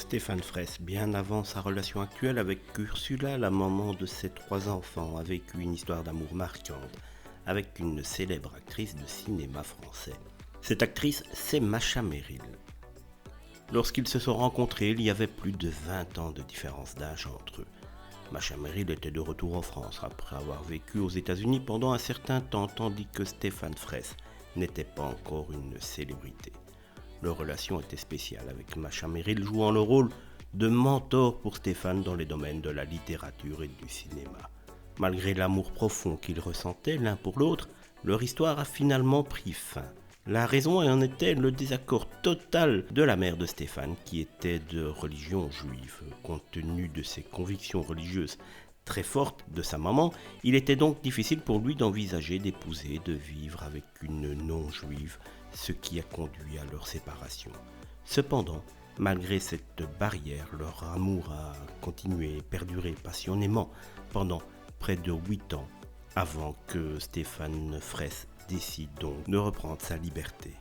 Stéphane Fraisse, bien avant sa relation actuelle avec Ursula, la maman de ses 3 enfants, a vécu une histoire d'amour marquante avec une célèbre actrice de cinéma français. Cette actrice, c'est Masha Merrill. Lorsqu'ils se sont rencontrés, il y avait plus de 20 ans de différence d'âge entre eux. Masha Merrill était de retour en France après avoir vécu aux États-Unis pendant un certain temps, tandis que Stéphane Fraisse n'était pas encore une célébrité. Leur relation était spéciale, avec Masha Merrill jouant le rôle de mentor pour Stéphane dans les domaines de la littérature et du cinéma. Malgré l'amour profond qu'ils ressentaient l'un pour l'autre, leur histoire a finalement pris fin. La raison en était le désaccord total de la mère de Stéphane, qui était de religion juive. Compte tenu de ses convictions religieuses très fortes de sa maman, il était donc difficile pour lui d'envisager d'épouser et de vivre avec une non-juive, ce qui a conduit à leur séparation. Cependant, malgré cette barrière, leur amour a continué et perduré passionnément pendant près de 8 ans, avant que Stéphane Fraisse décide donc de reprendre sa liberté.